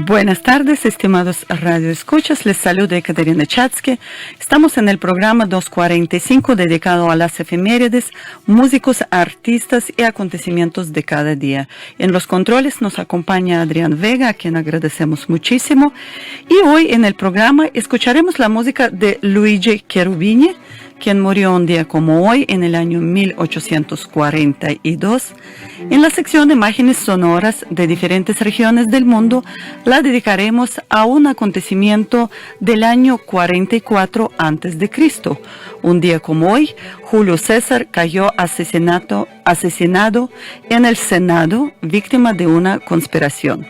Buenas tardes, estimados radioescuchas. Les saluda Ekaterina Chatsky. Estamos en el programa 245 dedicado a las efemérides, músicos, artistas y acontecimientos de cada día. En los controles nos acompaña Adrián Vega, a quien agradecemos muchísimo. Y hoy en el programa escucharemos la música de Luigi Cherubini, quien murió un día como hoy en el año 1842. En la sección de imágenes sonoras de diferentes regiones del mundo, la dedicaremos a un acontecimiento del año 44 a.C. Un día como hoy, Julio César cayó asesinado en el Senado, víctima de una conspiración.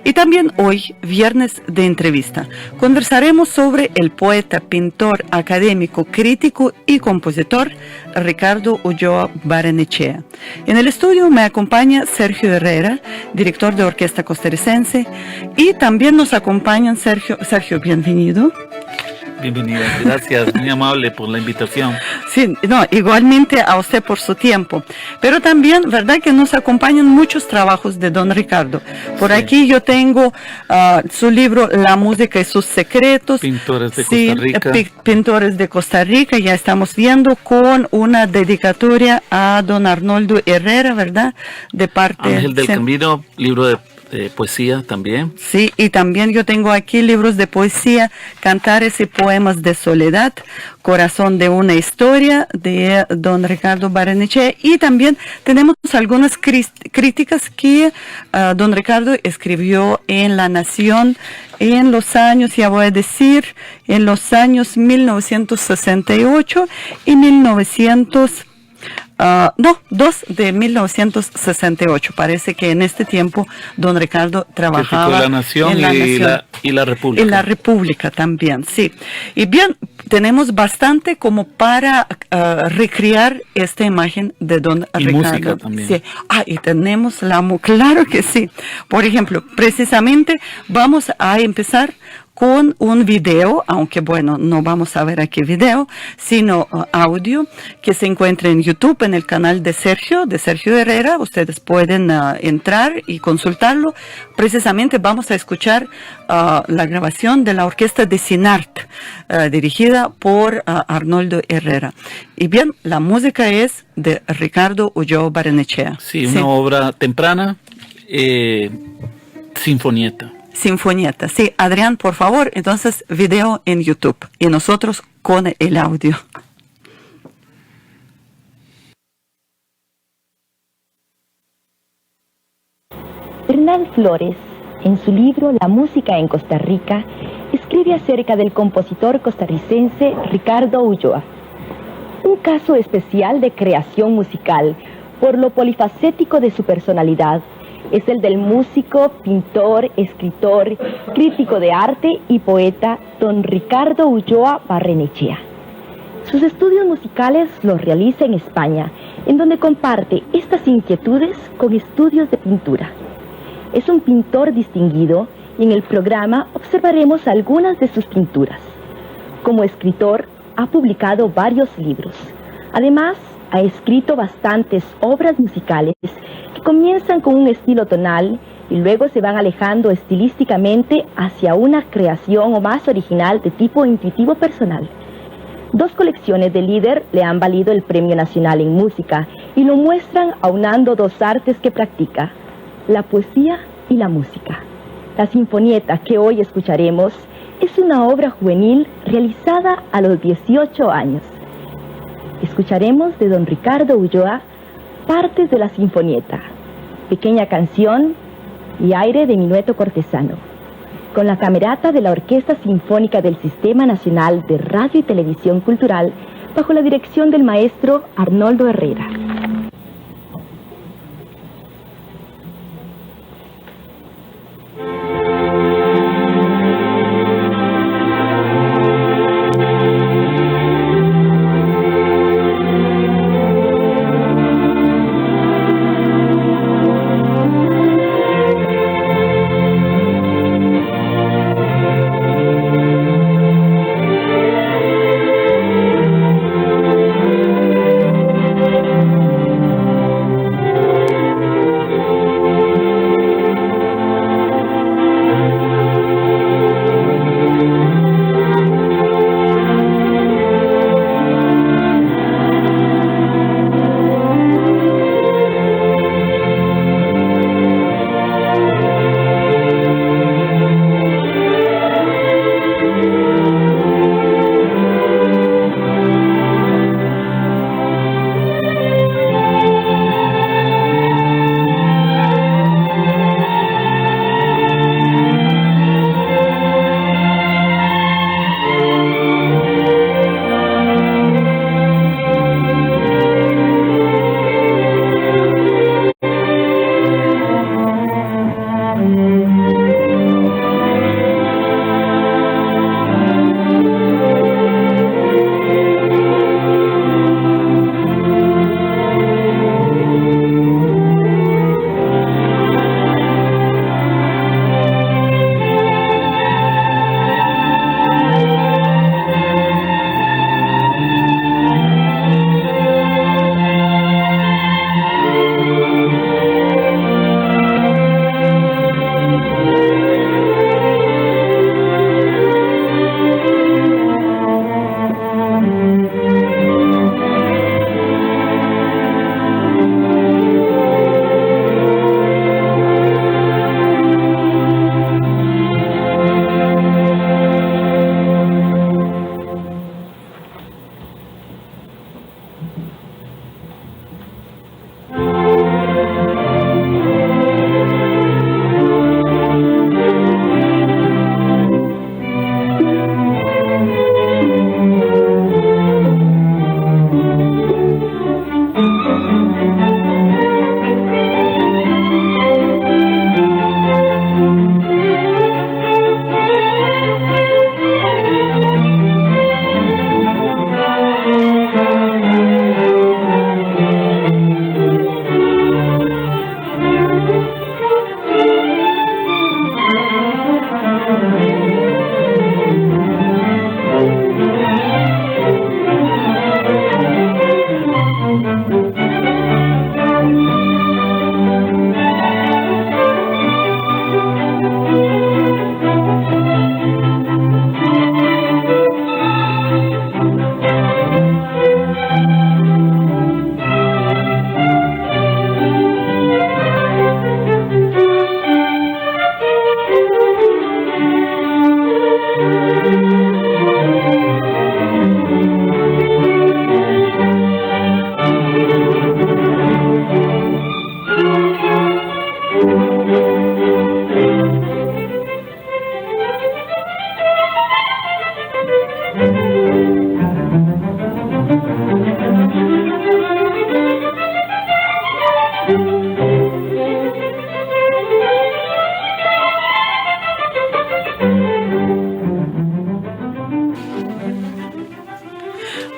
Y también hoy, viernes de entrevista, conversaremos sobre el poeta, pintor, académico, crítico y compositor Ricardo Ulloa Barrenechea. En el estudio me acompaña Sergio Herrera, director de orquesta costarricense, y también nos acompañan Sergio, bienvenido. Bienvenida, gracias, muy amable por la invitación. Sí, no, igualmente a usted por su tiempo. Pero también, ¿verdad?, que nos acompañan muchos trabajos de don Ricardo. Por aquí yo tengo su libro La música y sus secretos. Pintores de Costa Rica. Pintores de Costa Rica, ya estamos viendo con una dedicatoria a don Arnoldo Herrera, ¿verdad? De parte Ángel del Camino, libro de poesía también. Sí, y también yo tengo aquí libros de poesía, Cantares y poemas de soledad, Corazón de una historia, de don Ricardo Barrenechea, y también tenemos algunas críticas que don Ricardo escribió en La Nación en los años, ya voy a decir, en los años 1968 y 2 de 1968. Parece que en este tiempo don Ricardo trabajaba La Nación, y la República. En la República también, sí. Y bien, tenemos bastante como para recrear esta imagen de don Ricardo. Y música también. Sí. Y tenemos claro que sí. Por ejemplo, precisamente vamos a empezar con un video, aunque bueno, no vamos a ver aquí video, sino audio, que se encuentra en YouTube, en el canal de Sergio Herrera. Ustedes pueden entrar y consultarlo. Precisamente vamos a escuchar la grabación de la orquesta de Sinart, dirigida por Arnoldo Herrera. Y bien, la música es de Ricardo Ulloa Barrenechea. Sí, una obra temprana, sinfonieta. Sinfonieta, sí. Adrián, por favor, entonces video en YouTube y nosotros con el audio. Hernán Flores, en su libro La música en Costa Rica, escribe acerca del compositor costarricense Ricardo Ulloa. Un caso especial de creación musical por lo polifacético de su personalidad es el del músico, pintor, escritor, crítico de arte y poeta don Ricardo Ulloa Barrenechea. Sus estudios musicales los realiza en España, en donde comparte estas inquietudes con estudios de pintura. Es un pintor distinguido y en el programa observaremos algunas de sus pinturas. Como escritor, ha publicado varios libros. Además, ha escrito bastantes obras musicales que comienzan con un estilo tonal y luego se van alejando estilísticamente hacia una creación o más original de tipo intuitivo personal. 2 colecciones de líder le han valido el Premio Nacional en Música y lo muestran aunando 2 artes que practica, la poesía y la música. La sinfonieta que hoy escucharemos es una obra juvenil realizada a los 18 años. Escucharemos de don Ricardo Ulloa partes de la sinfonieta, pequeña canción y aire de minueto cortesano, con la camerata de la Orquesta Sinfónica del Sistema Nacional de Radio y Televisión Cultural, bajo la dirección del maestro Arnoldo Herrera.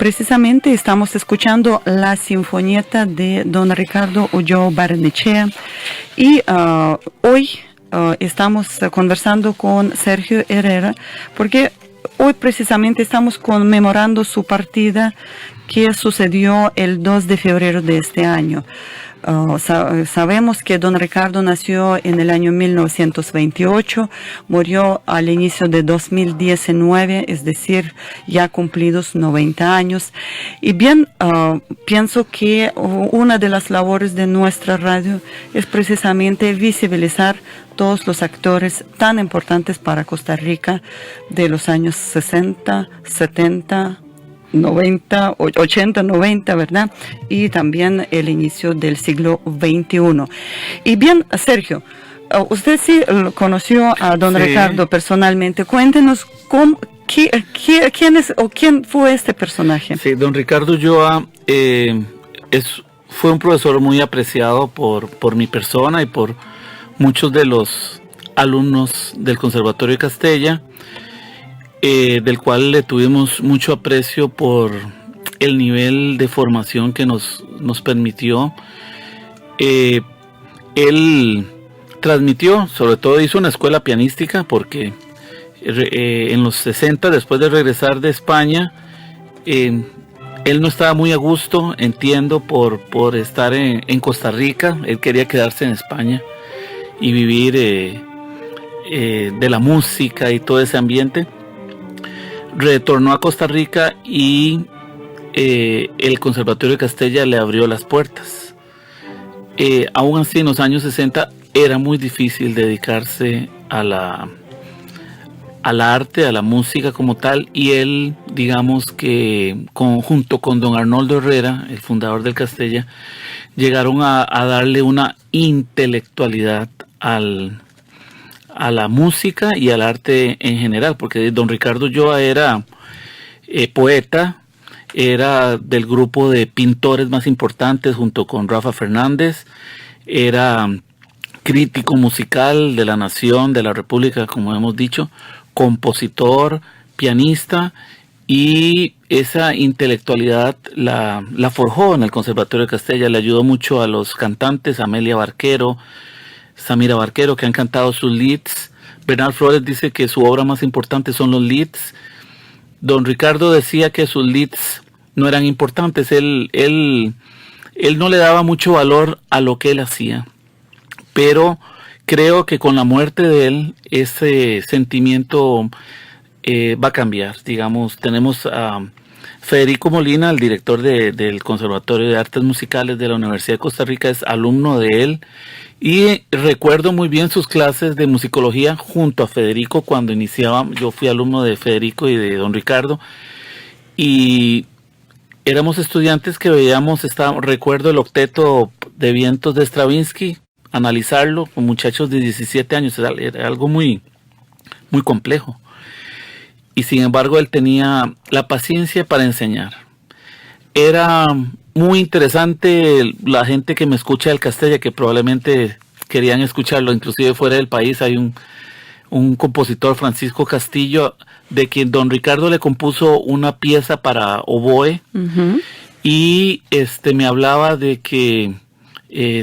precisamente estamos escuchando la sinfonieta de don Ricardo Ulloa Barrenechea y hoy estamos conversando con Sergio Herrera porque hoy precisamente estamos conmemorando su partida que sucedió el 2 de febrero de este año. Sabemos que don Ricardo nació en el año 1928, murió al inicio de 2019, es decir, ya cumplidos 90 años. Y bien, pienso que una de las labores de nuestra radio es precisamente visibilizar todos los actores tan importantes para Costa Rica de los años 60, 70, 90, 80, 90, ¿verdad? Y también el inicio del siglo XXI. Y bien, Sergio, usted sí conoció a don Ricardo personalmente. Cuéntenos quién fue este personaje. Sí, don Ricardo Ulloa fue un profesor muy apreciado por mi persona y por muchos de los alumnos del Conservatorio de Castella, del cual le tuvimos mucho aprecio por el nivel de formación que nos permitió. Él transmitió, sobre todo hizo una escuela pianística, porque en los 60, después de regresar de España, él no estaba muy a gusto, entiendo, por estar en Costa Rica. Él quería quedarse en España y vivir de la música y todo ese ambiente. Retornó a Costa Rica y el Conservatorio de Castella le abrió las puertas. Aún así, en los años 60 era muy difícil dedicarse al arte, a la música como tal, y él, digamos que junto con don Arnoldo Herrera, el fundador del Castella, llegaron a darle una intelectualidad a la música y al arte en general, porque don Ricardo Ulloa era poeta, era del grupo de pintores más importantes junto con Rafa Fernández, era crítico musical de La Nación, de la República, como hemos dicho, compositor, pianista, y esa intelectualidad la forjó en el Conservatorio de Castella. Le ayudó mucho a los cantantes, Amelia Barquero, Samira Barquero, que han cantado sus leads. Bernal Flores dice que su obra más importante son los leads. Don Ricardo decía que sus leads no eran importantes. Él no le daba mucho valor a lo que él hacía, pero creo que con la muerte de él ese sentimiento va a cambiar. Digamos, tenemos a Federico Molina, el director del Conservatorio de Artes Musicales de la Universidad de Costa Rica, es alumno de él, y recuerdo muy bien sus clases de musicología junto a Federico cuando iniciaba. Yo fui alumno de Federico y de don Ricardo, y éramos estudiantes que veíamos, recuerdo el octeto de vientos de Stravinsky, analizarlo con muchachos de 17 años, era algo muy, muy complejo. Y sin embargo él tenía la paciencia para enseñar. Era muy interesante. La gente que me escucha del Castella, que probablemente querían escucharlo inclusive fuera del país, hay un compositor, Francisco Castillo, de quien don Ricardo le compuso una pieza para oboe. Uh-huh. Y me hablaba de que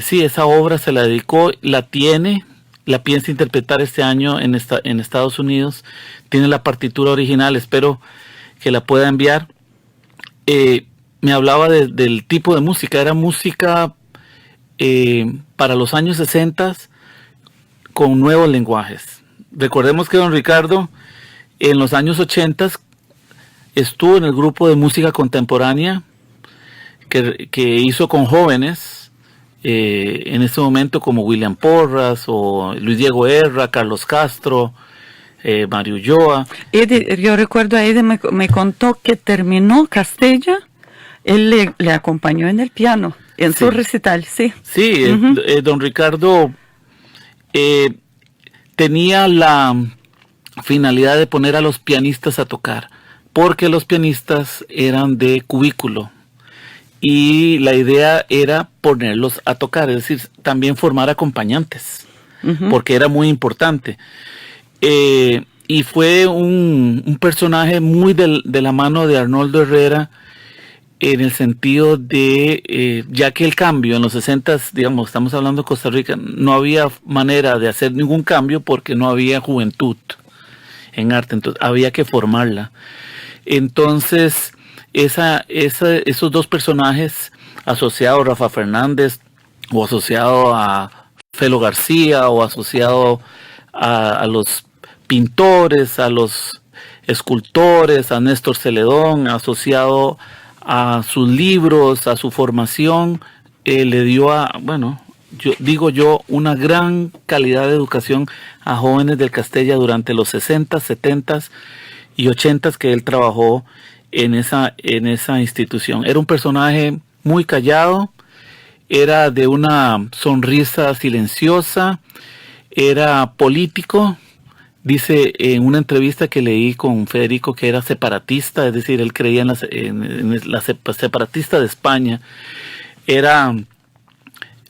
sí, esa obra se la dedicó, la piensa interpretar este año en Estados Unidos. Tiene la partitura original, espero que la pueda enviar. Me hablaba del tipo de música, era música para los años 60 con nuevos lenguajes. Recordemos que don Ricardo en los años 80 estuvo en el grupo de música contemporánea que hizo con jóvenes en ese momento, como William Porras o Luis Diego Erra, Carlos Castro, Mario Ulloa. Yo recuerdo a Ede me contó que terminó Castella, él le acompañó en el piano, en su recital, sí. Sí, uh-huh. Don Ricardo tenía la finalidad de poner a los pianistas a tocar, porque los pianistas eran de cubículo. Y la idea era ponerlos a tocar, es decir, también formar acompañantes, uh-huh. porque era muy importante. Y fue un personaje muy de la mano de Arnoldo Herrera, en el sentido de, ya que el cambio en los 60, digamos, estamos hablando de Costa Rica, no había manera de hacer ningún cambio porque no había juventud en arte, entonces había que formarla. Entonces, esos dos personajes asociados a Rafa Fernández, o asociado a Felo García, o asociado a los pintores, a los escultores, a Néstor Celedón, asociado a sus libros, a su formación, le dio una gran calidad de educación a jóvenes del Castella durante los 60, 70 y 80 que él trabajó en esa institución. Era un personaje muy callado, era de una sonrisa silenciosa, era político. Dice en una entrevista que leí con Federico que era separatista, es decir, él creía en la separatista de España, era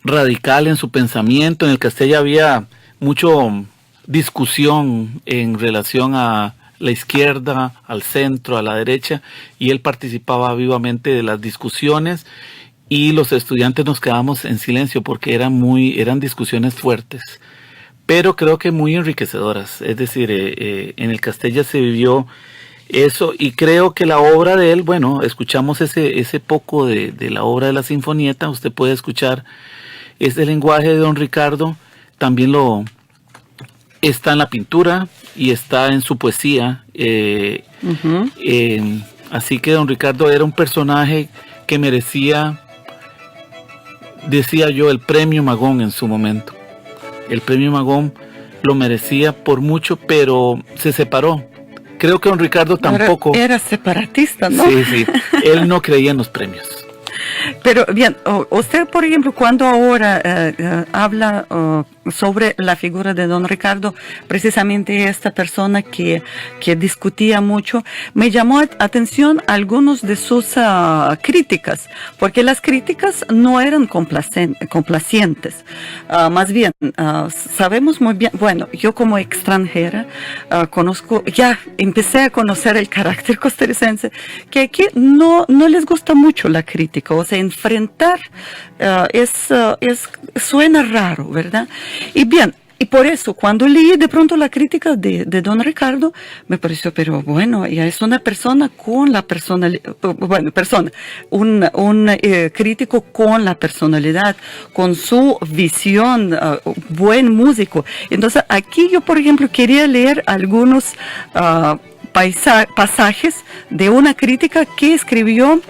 radical en su pensamiento. En el Castella había mucho discusión en relación a la izquierda, al centro, a la derecha, y él participaba vivamente de las discusiones, y los estudiantes nos quedábamos en silencio porque eran discusiones fuertes, pero creo que muy enriquecedoras. Es decir, en el Castella se vivió eso, y creo que la obra de él, bueno, escuchamos ese poco de la obra de la Sinfonieta. Usted puede escuchar ese lenguaje de don Ricardo, también está en la pintura y está en su poesía. Así que don Ricardo era un personaje que merecía, decía yo, el premio Magón en su momento. El premio Magón lo merecía por mucho, pero se separó. Creo que don Ricardo tampoco. Era separatista, ¿no? Sí. Él no creía en los premios. Pero bien, usted, por ejemplo, cuando ahora habla sobre la figura de don Ricardo, precisamente esta persona que discutía mucho, me llamó atención algunos de sus críticas, porque las críticas no eran complacientes. Más bien, sabemos muy bien, bueno, yo como extranjera empecé a conocer el carácter costarricense, que aquí no les gusta mucho la crítica. O sea, enfrentar suena raro, ¿verdad? Y bien, y por eso, cuando leí de pronto la crítica de don Ricardo, me pareció, pero bueno, ya es una persona con la personalidad, un crítico con la personalidad, con su visión, buen músico. Entonces, aquí yo, por ejemplo, quería leer algunos pasajes de una crítica que escribió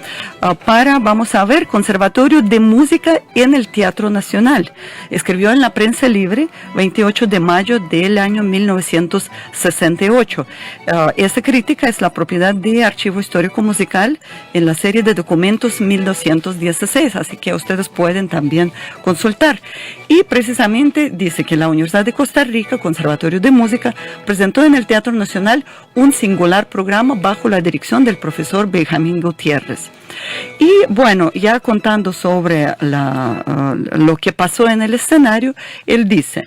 para, vamos a ver, Conservatorio de Música en el Teatro Nacional. Escribió en la Prensa Libre, 28 de mayo del año 1968. Esta crítica es la propiedad de Archivo Histórico Musical en la serie de documentos 1216, así que ustedes pueden también consultar. Y precisamente dice que la Universidad de Costa Rica, Conservatorio de Música, presentó en el Teatro Nacional un singular programa bajo la dirección del profesor Benjamín Gutiérrez. Y bueno, ya contando sobre lo que pasó en el escenario, él dice,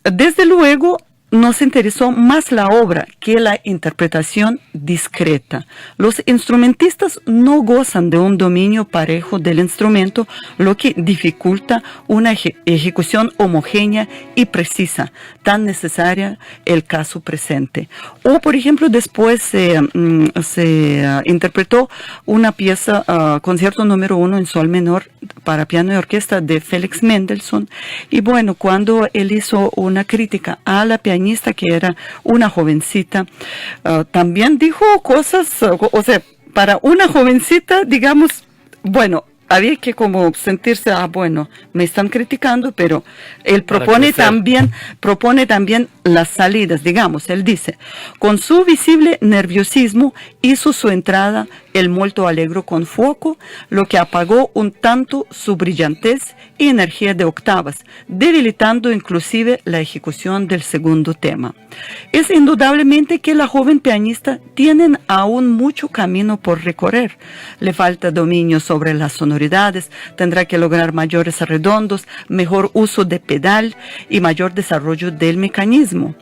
desde luego nos interesó más la obra que la interpretación discreta. Los instrumentistas no gozan de un dominio parejo del instrumento, lo que dificulta una ejecución homogénea y precisa, tan necesaria el caso presente. O, por ejemplo, después se interpretó una pieza, concierto número 1 en sol menor para piano y orquesta de Félix Mendelssohn. Y bueno, cuando él hizo una crítica a la pianista, que era una jovencita, también dijo cosas, o sea, para una jovencita, digamos, bueno, había que como sentirse, bueno, me están criticando, pero él propone también las salidas, digamos. Él dice, con su visible nerviosismo hizo su entrada el molto alegro con fuoco, lo que apagó un tanto su brillantez y energía de octavas, debilitando inclusive la ejecución del segundo tema. Es indudablemente que la joven pianista tiene aún mucho camino por recorrer. Le falta dominio sobre las sonoridades, tendrá que lograr mayores redondos, mejor uso de pedal y mayor desarrollo del mecanismo.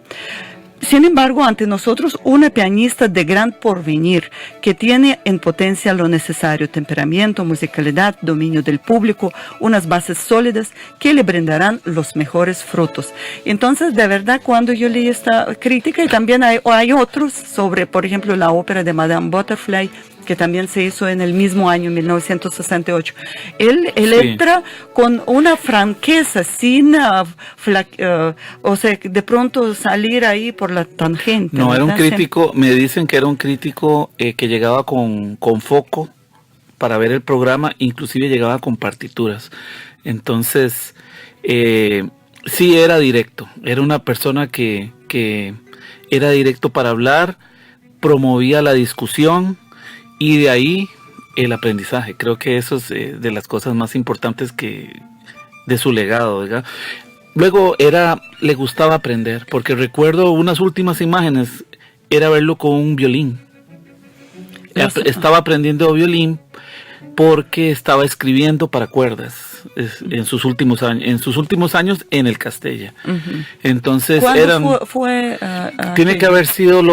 Sin embargo, ante nosotros, una pianista de gran porvenir, que tiene en potencia lo necesario: temperamento, musicalidad, dominio del público, unas bases sólidas que le brindarán los mejores frutos. Entonces, de verdad, cuando yo leí esta crítica, y también hay otros sobre, por ejemplo, la ópera de Madame Butterfly, que también se hizo en el mismo año, 1968. Él Sí. entra con una franqueza, sin, o sea, de pronto salir ahí por la tangente. No, era un ¿verdad? crítico, me dicen que era un crítico que llegaba con foco para ver el programa, inclusive llegaba con partituras. Entonces, sí era directo, era una persona que era directo para hablar, promovía la discusión y de ahí el aprendizaje. Creo que eso es de las cosas más importantes de su legado, ¿verdad? Luego le gustaba aprender, porque recuerdo unas últimas imágenes, era verlo con un violín. Estaba aprendiendo violín porque estaba escribiendo para cuerdas en sus últimos años en el Castella. Uh-huh. Entonces ¿Cuándo fue tiene que haber sido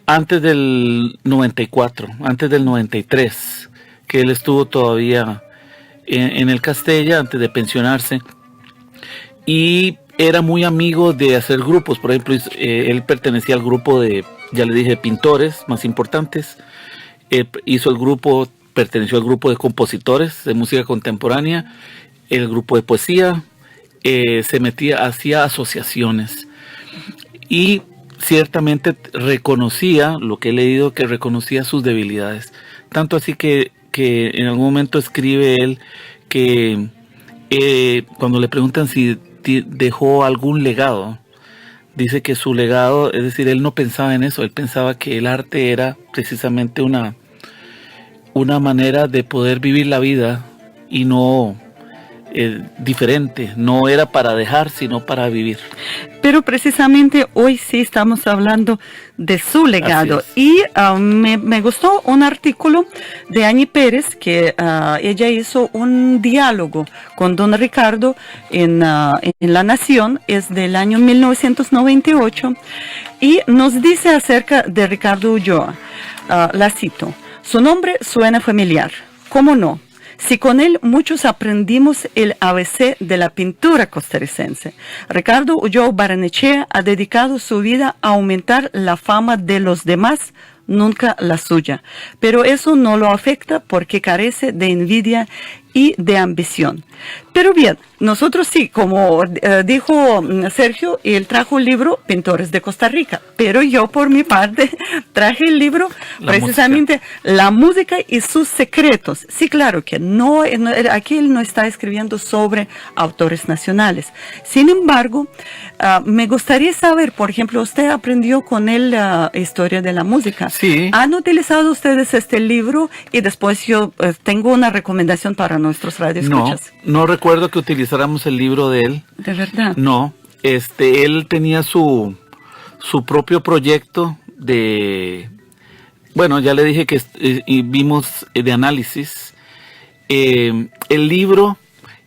antes del 94, antes del 93, que él estuvo todavía en el Castella antes de pensionarse. Y era muy amigo de hacer grupos. Por ejemplo, él pertenecía al grupo de, ya le dije, pintores más importantes. Perteneció al grupo de compositores de música contemporánea, el grupo de poesía, hacía asociaciones. Y ciertamente reconocía, lo que he leído, que reconocía sus debilidades. Tanto así que en algún momento escribe él que cuando le preguntan si dejó algún legado, dice que su legado, es decir, él no pensaba en eso, él pensaba que el arte era precisamente una manera de poder vivir la vida y no diferente, no era para dejar, sino para vivir. Pero precisamente hoy sí estamos hablando de su legado. Y me gustó un artículo de Annie Pérez, que ella hizo un diálogo con don Ricardo en La Nación, es del año 1998, y nos dice acerca de Ricardo Ulloa, la cito: su nombre suena familiar, ¿cómo no? Si con él muchos aprendimos el ABC de la pintura costarricense. Ricardo Ulloa Barrenechea ha dedicado su vida a aumentar la fama de los demás, nunca la suya. Pero eso no lo afecta porque carece de envidia y de ambición. Pero bien, nosotros sí, como dijo Sergio, él trajo el libro Pintores de Costa Rica, pero yo por mi parte traje el libro precisamente La música y sus secretos. Sí, claro que aquí él no está escribiendo sobre autores nacionales. Sin embargo, me gustaría saber, por ejemplo, usted aprendió con él la historia de la música. Sí. ¿Han utilizado ustedes este libro? Y después yo tengo una recomendación para nuestros radioescuchas. No recuerdo que utilizáramos el libro de él. ¿De verdad? No, él tenía su propio proyecto bueno, ya le dije que vimos de análisis. El libro,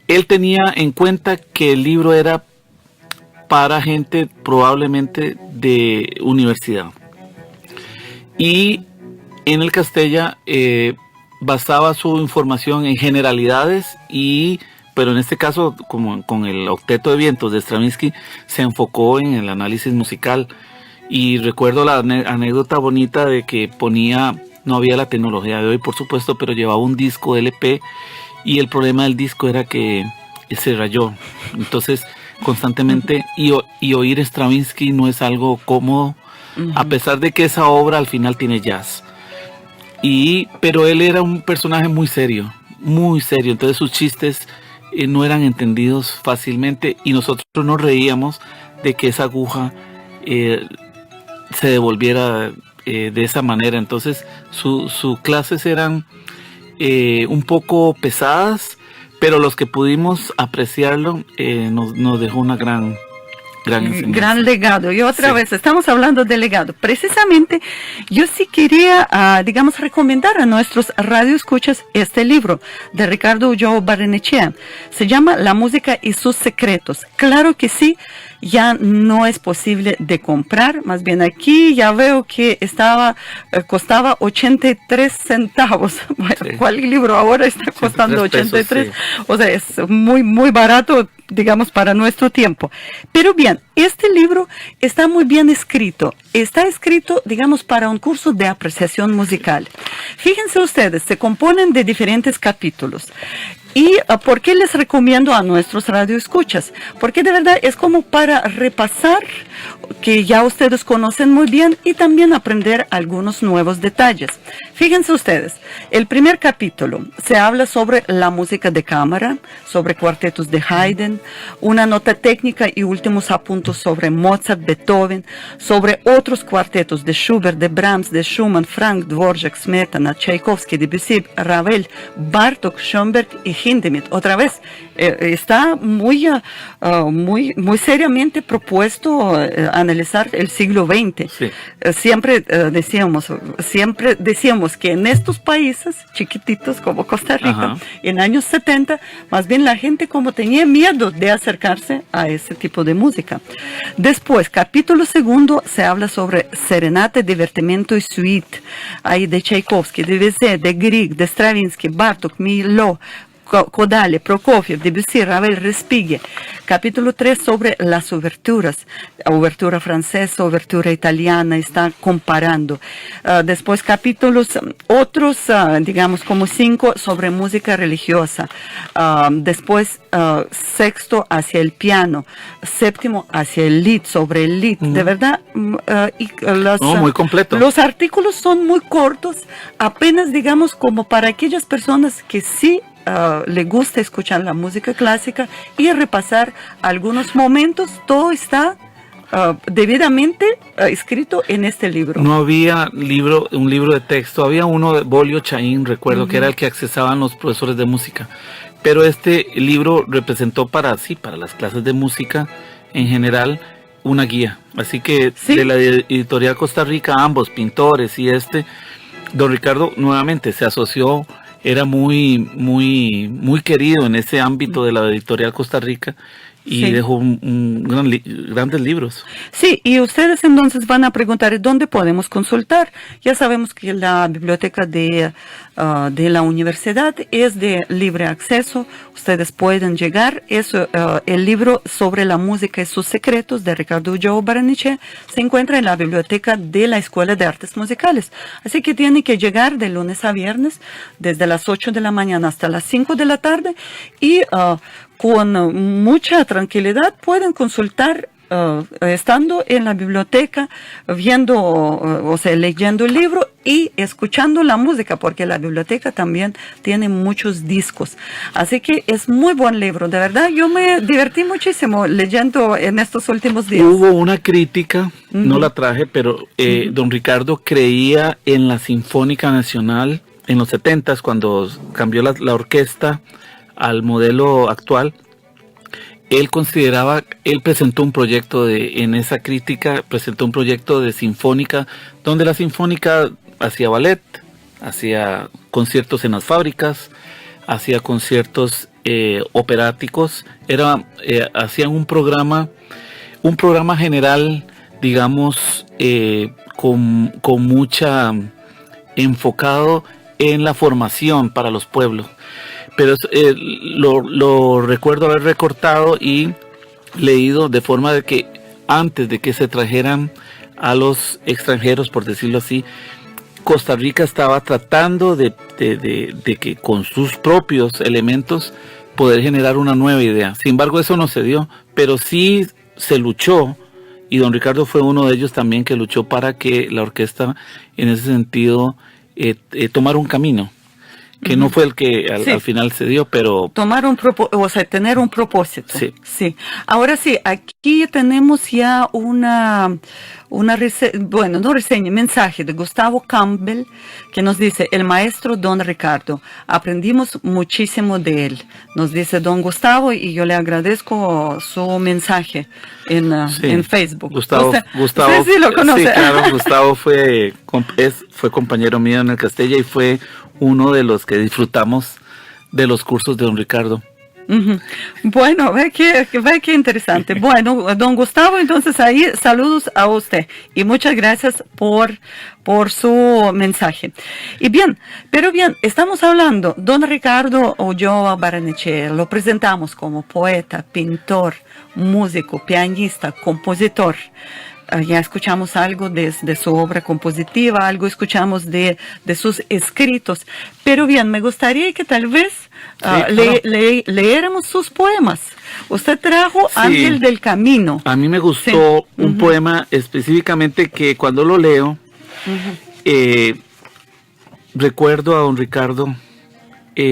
él tenía en cuenta que el libro era para gente probablemente de universidad. Y en el Castella basaba su información en generalidades, pero en este caso, como con el Octeto de Vientos de Stravinsky, se enfocó en el análisis musical. Y recuerdo la anécdota bonita de que no había la tecnología de hoy, por supuesto, pero llevaba un disco LP, y el problema del disco era que se rayó. Entonces, constantemente, y oír Stravinsky no es algo cómodo, a pesar de que esa obra al final tiene jazz. Pero él era un personaje muy serio, entonces sus chistes no eran entendidos fácilmente, y nosotros nos reíamos de que esa aguja se devolviera de esa manera. Entonces sus clases eran un poco pesadas, pero los que pudimos apreciarlo nos dejó una gran gran legado. Y otra vez, estamos hablando de legado. Precisamente, yo sí quería, digamos, recomendar a nuestros radioescuchas este libro de Ricardo Ulloa Barrenechea. Se llama La música y sus secretos. Claro que sí, ya no es posible de comprar. Más bien aquí ya veo que costaba 83 centavos. Bueno, sí. ¿Cuál libro ahora está costando 83? Pesos, sí. O sea, es muy, muy barato, digamos, para nuestro tiempo. Pero bien, este libro está muy bien escrito. Está escrito, digamos, para un curso de apreciación musical. Fíjense ustedes, se componen de diferentes capítulos. ¿Y por qué les recomiendo a nuestros radioescuchas? Porque de verdad es como para repasar, que ya ustedes conocen muy bien, y también aprender algunos nuevos detalles. Fíjense ustedes, el primer capítulo se habla sobre la música de cámara, sobre cuartetos de Haydn, una nota técnica y últimos apuntes sobre Mozart, Beethoven, sobre otros cuartetos de Schubert, de Brahms, de Schumann, Frank, Dvorak, Smetana, Tchaikovsky, Debussy, Ravel, Bartók, Schoenberg y Hindemith. Otra vez, está muy seriamente propuesto analizar el siglo XX. Sí. Siempre decíamos que en estos países chiquititos como Costa Rica, en años 70, más bien la gente como tenía miedo de acercarse a ese tipo de música. Después, capítulo segundo, se habla sobre serenata, divertimento y suite. Hay de Tchaikovsky, de Bizet, de Grieg, de Stravinsky, Bartók, Milhaud, Kodály, Prokofiev, Debussy, Ravel, Respighi. Capítulo 3 sobre las oberturas. Obertura francesa, obertura italiana, está comparando. Después capítulos otros, digamos como 5 sobre música religiosa. Después sexto hacia el piano. Séptimo hacia el lied, sobre el lied. De verdad, muy completo. Los artículos son muy cortos, apenas digamos como para aquellas personas que sí le gusta escuchar la música clásica y repasar algunos momentos. Todo está debidamente escrito en este libro. No había un libro de texto, había uno de Bolio Chaín, recuerdo, que era el que accesaban los profesores de música, pero este libro representó para las clases de música en general una guía. Así que ¿sí? De la editorial Costa Rica, ambos pintores y don Ricardo nuevamente se asoció. Era muy querido en ese ámbito de la editorial Costa Rica y dejó grandes libros. Sí, y ustedes entonces van a preguntar ¿dónde podemos consultar? Ya sabemos que la biblioteca de la universidad es de libre acceso. Ustedes pueden llegar. El libro sobre la música y sus secretos de Ricardo Ulloa Barrenechea se encuentra en la biblioteca de la Escuela de Artes Musicales. Así que tienen que llegar de lunes a viernes, desde las 8 de la mañana hasta las 5 de la tarde, y con mucha tranquilidad pueden consultar estando en la biblioteca, viendo, leyendo el libro y escuchando la música, porque la biblioteca también tiene muchos discos. Así que es muy buen libro, de verdad. Yo me divertí muchísimo leyendo en estos últimos días. Hubo una crítica, no la traje, pero don Ricardo creía en la Sinfónica Nacional en los 70s, cuando cambió la orquesta al modelo actual. Él presentó un proyecto en esa crítica, presentó un proyecto de sinfónica, donde la sinfónica hacía ballet, hacía conciertos en las fábricas, hacía conciertos operáticos, hacían un programa general, digamos, con mucha enfocado en la formación para los pueblos. Pero lo recuerdo haber recortado y leído de forma de que antes de que se trajeran a los extranjeros, por decirlo así, Costa Rica estaba tratando de que con sus propios elementos poder generar una nueva idea. Sin embargo, eso no se dio, pero sí se luchó, y don Ricardo fue uno de ellos también que luchó para que la orquesta en ese sentido tomara un camino. que no fue el que al final se dio, pero... Tener un propósito. Sí. Sí. Ahora sí, aquí tenemos ya mensaje de Gustavo Campbell que nos dice: el maestro Don Ricardo, aprendimos muchísimo de él. Nos dice Don Gustavo, y yo le agradezco su mensaje en Facebook. Gustavo, sí lo conoce. Sí, claro, Gustavo fue compañero mío en el Castella y fue uno de los que disfrutamos de los cursos de Don Ricardo. Uh-huh. Bueno, ve que interesante. Bueno, don Gustavo, entonces ahí saludos a usted y muchas gracias por su mensaje. Y bien, estamos hablando, don Ricardo Ulloa Barrenechea, lo presentamos como poeta, pintor, músico, pianista, compositor. Ya escuchamos algo de su obra compositiva, algo escuchamos de sus escritos, pero bien, me gustaría que tal vez leéramos sus poemas. Usted trajo Ángel del Camino. A mí me gustó un poema específicamente que cuando lo leo, recuerdo a don Ricardo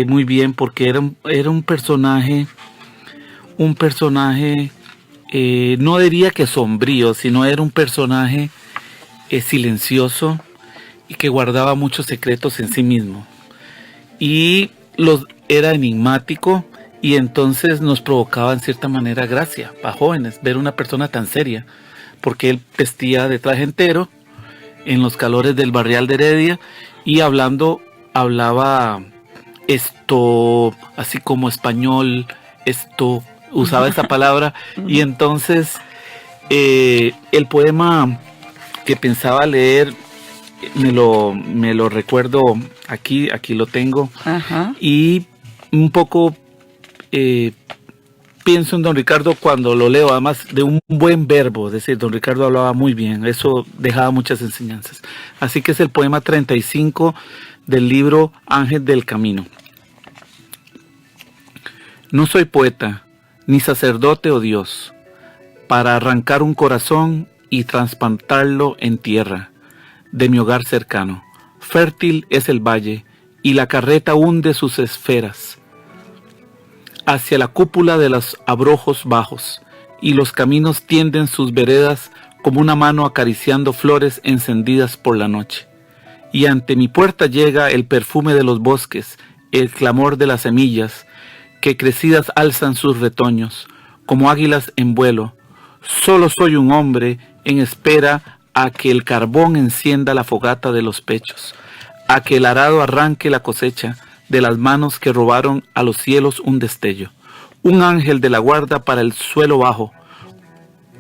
muy bien, porque era un personaje, no diría que sombrío, sino era un personaje silencioso y que guardaba muchos secretos en sí mismo. Y era enigmático, y entonces nos provocaba en cierta manera gracia para jóvenes ver una persona tan seria, porque él vestía de traje entero en los calores del barrial de Heredia y hablaba esto así como español, usaba esa palabra. Y entonces el poema que pensaba leer me lo recuerdo aquí lo tengo. Ajá. Y un poco pienso en don Ricardo cuando lo leo, además de un buen verbo, es decir, don Ricardo hablaba muy bien, eso dejaba muchas enseñanzas. Así que es el poema 35 del libro Ángel del Camino. No soy poeta, ni sacerdote o Dios, para arrancar un corazón y trasplantarlo en tierra de mi hogar cercano. Fértil es el valle, y la carreta hunde sus esferas hacia la cúpula de los abrojos bajos, y los caminos tienden sus veredas como una mano acariciando flores encendidas por la noche. Y ante mi puerta llega el perfume de los bosques, el clamor de las semillas, que crecidas alzan sus retoños, como águilas en vuelo. Solo soy un hombre en espera a que el carbón encienda la fogata de los pechos, a que el arado arranque la cosecha de las manos que robaron a los cielos un destello. Un ángel de la guarda para el suelo bajo,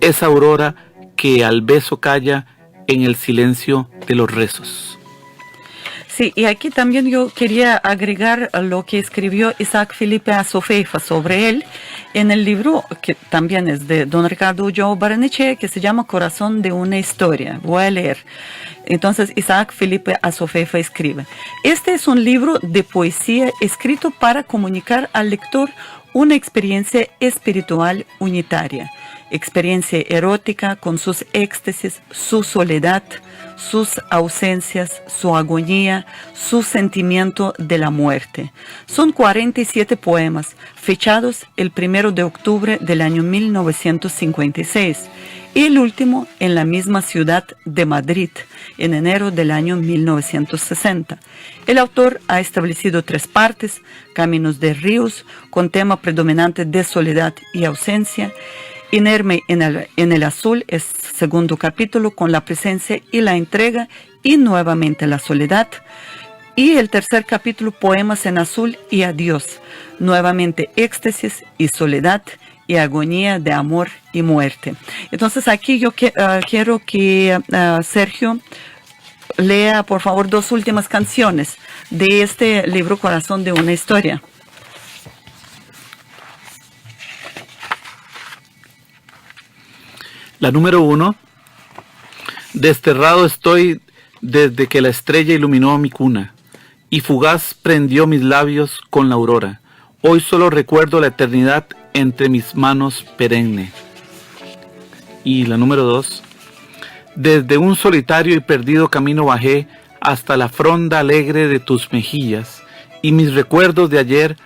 esa aurora que al beso calla en el silencio de los rezos. Sí, y aquí también yo quería agregar lo que escribió Isaac Felipe Azofeifa sobre él en el libro que también es de don Ricardo Ulloa Barrenechea, que se llama Corazón de una historia. Voy a leer. Entonces Isaac Felipe Azofeifa escribe: este es un libro de poesía escrito para comunicar al lector una experiencia espiritual unitaria, experiencia erótica con sus éxtasis, su soledad, sus ausencias, su agonía, su sentimiento de la muerte. Son 47 poemas, fechados el 1 de octubre del año 1956 y el último en la misma ciudad de Madrid, en enero del año 1960. El autor ha establecido 3 partes: Caminos de Ríos, con tema predominante de soledad y ausencia; Inerme en el azul es segundo capítulo, con la presencia y la entrega y nuevamente la soledad; y el tercer capítulo, Poemas en azul y adiós, nuevamente éxtasis y soledad y agonía de amor y muerte. Entonces aquí yo quiero que Sergio lea por favor 2 últimas canciones de este libro Corazón de una historia. La número 1. Desterrado estoy desde que la estrella iluminó mi cuna, y fugaz prendió mis labios con la aurora. Hoy solo recuerdo la eternidad entre mis manos perenne. Y la número 2. Desde un solitario y perdido camino bajé hasta la fronda alegre de tus mejillas, y mis recuerdos de ayer,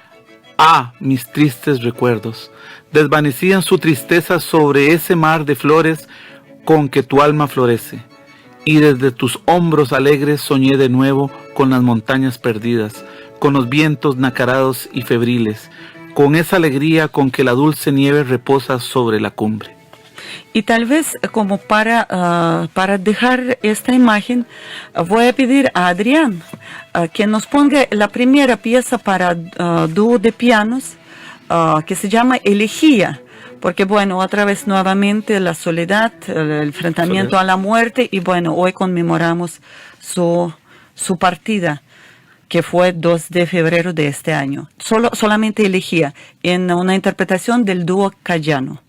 mis tristes recuerdos, desvanecían su tristeza sobre ese mar de flores con que tu alma florece. Y desde tus hombros alegres soñé de nuevo con las montañas perdidas, con los vientos nacarados y febriles, con esa alegría con que la dulce nieve reposa sobre la cumbre. Y tal vez como para dejar esta imagen, voy a pedir a Adrián que nos ponga la primera pieza para dúo de pianos que se llama Elegía. Porque bueno, otra vez nuevamente la soledad, el enfrentamiento a la muerte y bueno, hoy conmemoramos su partida, que fue 2 de febrero de este año. Solamente Elegía, en una interpretación del dúo Cayano.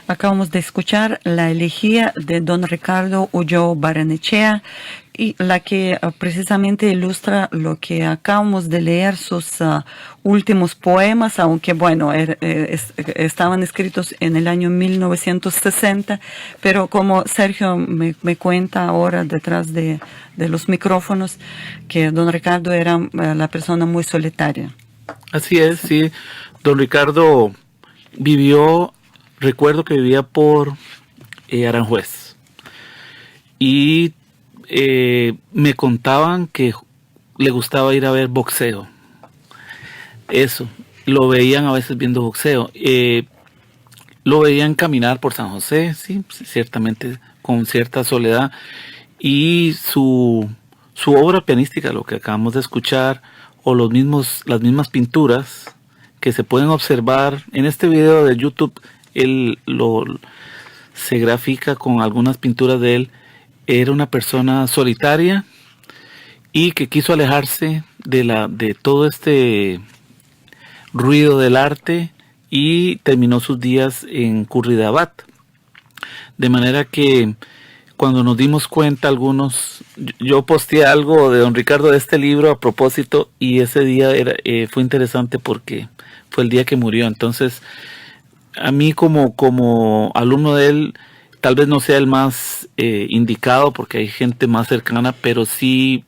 Acabamos de escuchar la elegía de don Ricardo Ulloa Barrenechea, y la que precisamente ilustra lo que acabamos de leer, sus últimos poemas, aunque bueno, estaban escritos en el año 1960, pero como Sergio me cuenta ahora detrás de los micrófonos, que don Ricardo era la persona muy solitaria. Así es, sí. Don Ricardo recuerdo que vivía por Aranjuez, y me contaban que le gustaba ir a ver boxeo. Eso, lo veían a veces viendo boxeo. Lo veían caminar por San José, sí, ciertamente con cierta soledad. Y su obra pianística, lo que acabamos de escuchar, o las mismas pinturas que se pueden observar en este video de YouTube, se grafica con algunas pinturas de él. Era una persona solitaria y que quiso alejarse de todo este ruido del arte, y terminó sus días en Curridabat. De manera que cuando nos dimos cuenta yo posteé algo de don Ricardo de este libro a propósito, y ese día fue interesante porque fue el día que murió. Entonces, a mí como alumno de él, tal vez no sea el más indicado porque hay gente más cercana, pero sí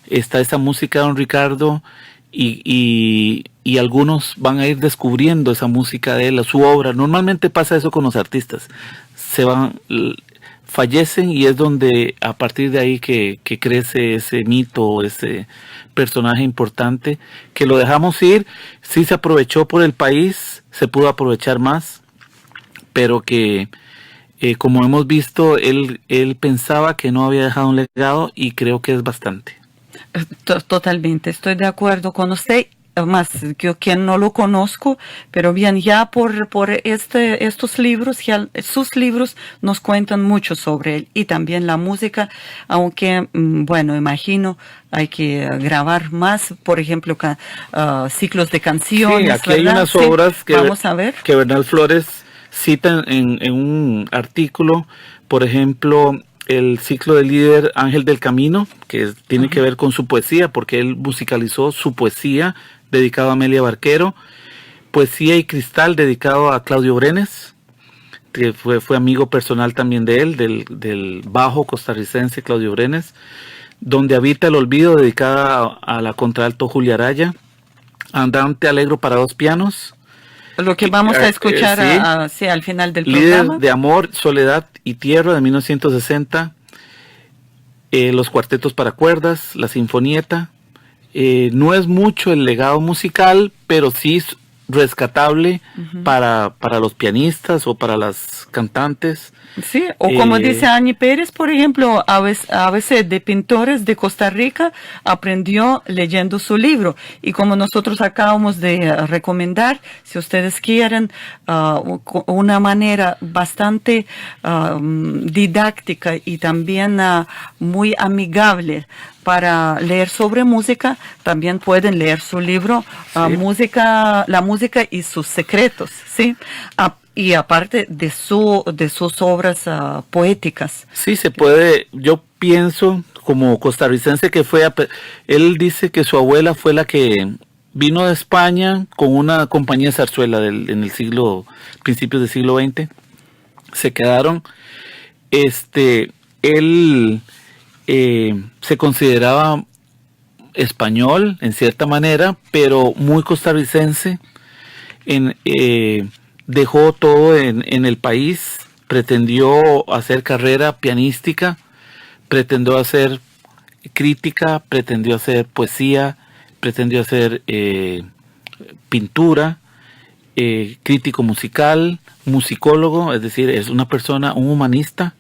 está esa música de don Ricardo, y algunos van a ir descubriendo esa música de él, su obra. Normalmente pasa eso con los artistas, fallecen, y es donde a partir de ahí que crece ese mito, ese personaje importante, que lo dejamos ir. Sí se aprovechó por el país, se pudo aprovechar más, pero que como hemos visto, él pensaba que no había dejado un legado, y creo que es bastante. Totalmente, estoy de acuerdo con usted. Más yo quien no lo conozco, pero bien, ya por estos libros, ya sus libros nos cuentan mucho sobre él, y también la música, aunque bueno, imagino hay que grabar más, por ejemplo, ciclos de canciones. Sí, aquí ¿verdad? hay unas obras vamos a ver, que Bernal Flores cita en un artículo, por ejemplo, el ciclo del líder Ángel del Camino, que tiene que ver con su poesía, porque él musicalizó su poesía dedicado a Amelia Barquero, Poesía y Cristal, dedicado a Claudio Brenes, que fue amigo personal también de él, del bajo costarricense Claudio Brenes, Donde habita el olvido, dedicada a la contralto Julia Araya, Andante Alegro para dos pianos, lo que vamos a escuchar al final del Líder programa. de Amor, Soledad y Tierra, de 1960, los cuartetos para cuerdas, la sinfonieta. No es mucho el legado musical, pero sí es rescatable para los pianistas o para las cantantes. Sí, o como dice Añi Pérez, por ejemplo, a veces de pintores de Costa Rica aprendió leyendo su libro. Y como nosotros acabamos de recomendar, si ustedes quieren una manera bastante didáctica y también muy amigable para leer sobre música, también pueden leer su libro, La música y sus secretos, ¿sí? Y aparte de sus obras poéticas. Sí, se puede. Yo pienso, como costarricense que fue, él dice que su abuela fue la que vino de España con una compañía de zarzuela en el principios del siglo XX. Se quedaron. Él se consideraba español en cierta manera, pero muy costarricense. Dejó todo en el país, pretendió hacer carrera pianística, pretendió hacer crítica, pretendió hacer poesía, pretendió hacer pintura, crítico musical, musicólogo, es decir, es una persona, un humanista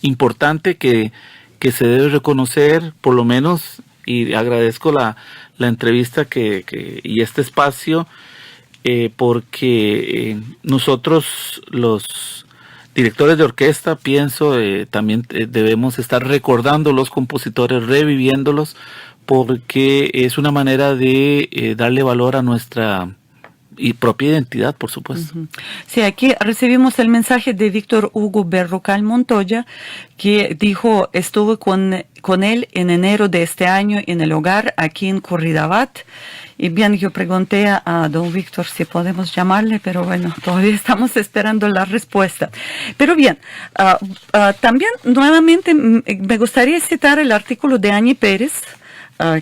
importante que se debe reconocer, por lo menos, y agradezco la entrevista y este espacio, porque nosotros los directores de orquesta, pienso, también debemos estar recordando los compositores, reviviéndolos, porque es una manera de darle valor a nuestra y propia identidad, por supuesto. Sí, aquí recibimos el mensaje de Víctor Hugo Berrocal Montoya, que dijo, estuve con él en enero de este año en el hogar aquí en Curridabat. Y bien, yo pregunté a don Víctor si podemos llamarle, pero bueno, todavía estamos esperando la respuesta. Pero bien, también nuevamente me gustaría citar el artículo de Añi Pérez,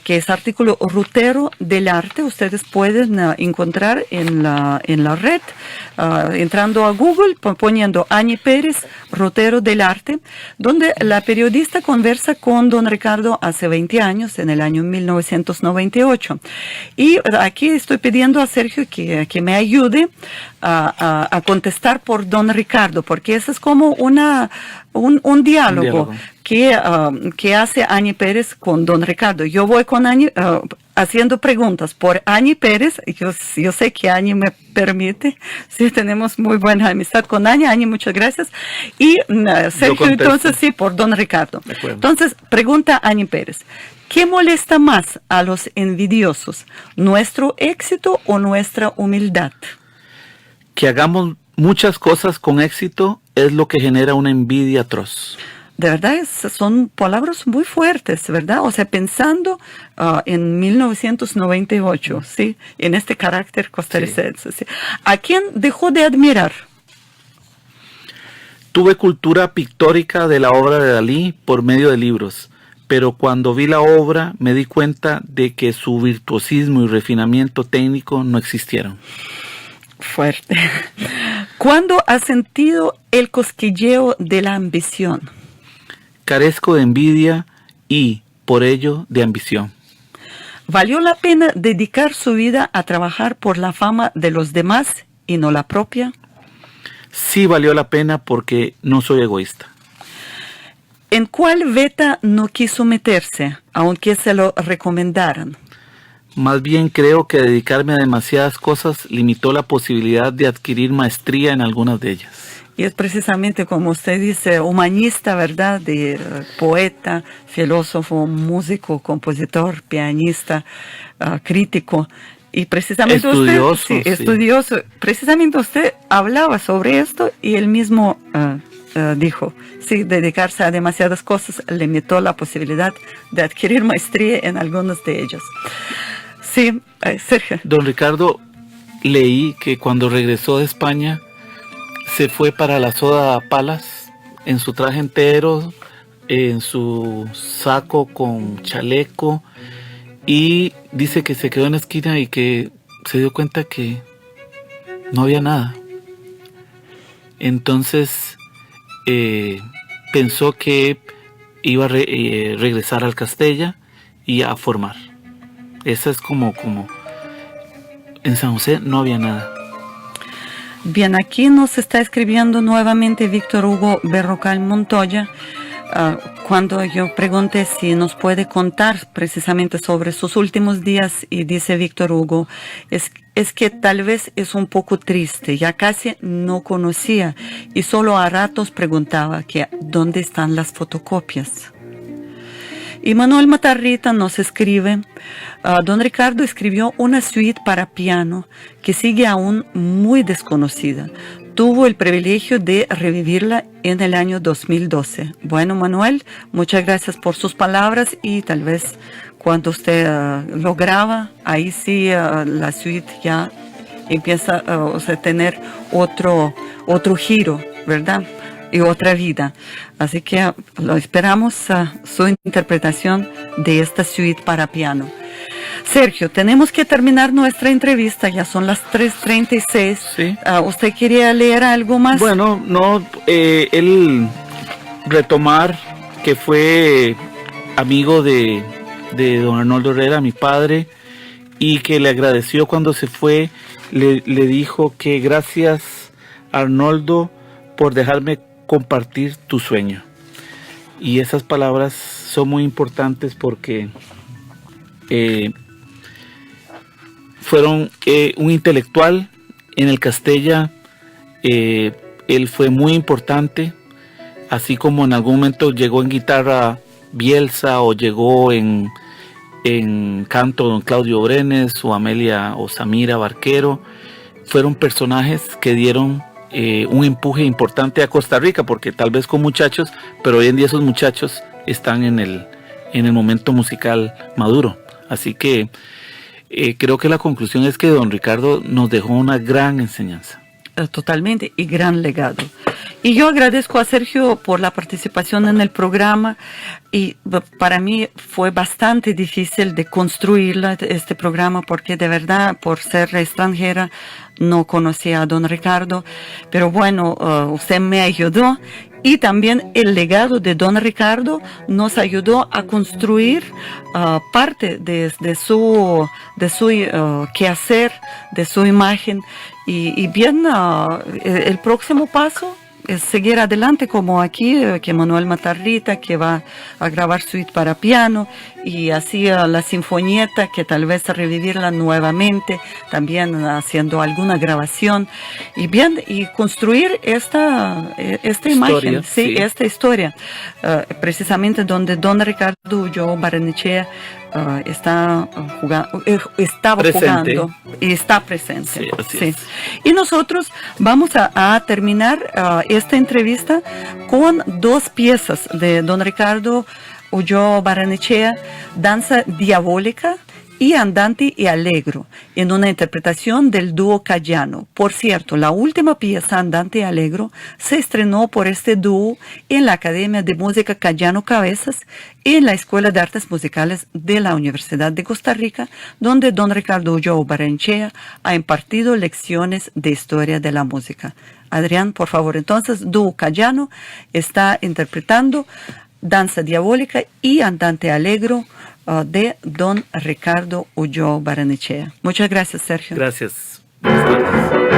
que es artículo Rutero del Arte. Ustedes pueden encontrar en la red, entrando a Google, poniendo Añi Pérez, Rutero del Arte, donde la periodista conversa con don Ricardo hace 20 años, en el año 1998. Y aquí estoy pidiendo a Sergio que me ayude a contestar por don Ricardo, porque eso es como un diálogo. Que hace Añi Pérez con don Ricardo. Yo voy con Añi, haciendo preguntas por Añi Pérez. Yo sé que Añi me permite. Sí, tenemos muy buena amistad con Añi. Añi, muchas gracias. Y Sergio, entonces, sí, por don Ricardo. Entonces, pregunta Añi Pérez. ¿Qué molesta más a los envidiosos? ¿Nuestro éxito o nuestra humildad? Que hagamos muchas cosas con éxito es lo que genera una envidia atroz. De verdad, son palabras muy fuertes, ¿verdad? O sea, pensando en 1998, ¿sí? En este carácter costarricense. Sí. ¿A quién dejó de admirar? Tuve cultura pictórica de la obra de Dalí por medio de libros, pero cuando vi la obra me di cuenta de que su virtuosismo y refinamiento técnico no existieron. Fuerte. ¿Cuándo has sentido el cosquilleo de la ambición? Carezco de envidia y, por ello, de ambición. ¿Valió la pena dedicar su vida a trabajar por la fama de los demás y no la propia? Sí valió la pena porque no soy egoísta. ¿En cuál veta no quiso meterse, aunque se lo recomendaran? Más bien creo que dedicarme a demasiadas cosas limitó la posibilidad de adquirir maestría en algunas de ellas. Y es precisamente como usted dice, humanista, ¿verdad? De poeta, filósofo, músico, compositor, pianista, crítico. Y precisamente estudioso, estudioso. Precisamente usted hablaba sobre esto y él mismo dijo, sí, dedicarse a demasiadas cosas limitó la posibilidad de adquirir maestría en algunas de ellas. Sí, Sergio. Don Ricardo, leí que cuando regresó de España se fue para la Soda Palace en su traje entero, en su saco con chaleco, y dice que se quedó en la esquina y que se dio cuenta que no había nada. Entonces pensó que iba a regresar al Castella y a formar. Esa es como en San José no había nada. Bien, aquí nos está escribiendo nuevamente Víctor Hugo Berrocal Montoya. Cuando yo pregunté si nos puede contar precisamente sobre sus últimos días, y dice Víctor Hugo, es que tal vez es un poco triste, ya casi no conocía y solo a ratos preguntaba que dónde están las fotocopias. Y Manuel Matarrita nos escribe, don Ricardo escribió una suite para piano que sigue aún muy desconocida. Tuvo el privilegio de revivirla en el año 2012. Bueno, Manuel, muchas gracias por sus palabras, y tal vez cuando usted lo graba, ahí sí la suite ya empieza a tener otro giro, ¿verdad? Y otra vida. Así que lo esperamos su interpretación de esta suite para piano. Sergio, tenemos que terminar nuestra entrevista, ya son las 3:36. Sí. ¿Usted quería leer algo más? Bueno, no, él retomar que fue amigo de don Arnoldo Herrera, mi padre, y que le agradeció cuando se fue, le dijo que gracias, Arnoldo, por dejarme compartir tu sueño. Y esas palabras son muy importantes porque fueron un intelectual en el Castella. Él fue muy importante, así como en algún momento llegó en guitarra Bielsa, o llegó en canto don Claudio Brenes, o Amelia o Samira Barquero. fueron personajes que dieron un empuje importante a Costa Rica, porque tal vez con muchachos, pero hoy en día esos muchachos están en el momento musical maduro. Así que creo que la conclusión es que don Ricardo nos dejó una gran enseñanza. Totalmente, y gran legado. Y yo agradezco a Sergio por la participación en el programa, y para mí fue bastante difícil de construir este programa, porque de verdad, por ser extranjera, no conocía a don Ricardo, pero bueno, usted me ayudó, y también el legado de don Ricardo nos ayudó a construir parte de su quehacer, de su imagen, y bien, el próximo paso es seguir adelante, como aquí, que Manuel Matarrita, que va a grabar suite para piano, y así la sinfonieta, que tal vez revivirla nuevamente, también haciendo alguna grabación, y bien, y construir esta imagen, sí, esta historia, precisamente donde don Ricardo Ulloa Barrenechea estaba jugando y está presente. Sí. Y nosotros vamos a terminar esta entrevista con dos piezas de don Ricardo Ulloa Barrenechea, Danza Diabólica y Andante y Allegro, en una interpretación del dúo Cayano. Por cierto, la última pieza, Andante y Allegro, se estrenó por este dúo en la Academia de Música Cayano Cabezas, en la Escuela de Artes Musicales de la Universidad de Costa Rica, donde don Ricardo Ulloa Barrenechea ha impartido lecciones de historia de la música. Adrián, por favor, entonces, dúo Cayano está interpretando Danza Diabólica y Andante y Allegro de don Ricardo Ulloa Barrenechea. Muchas gracias, Sergio. Gracias. Buenas tardes.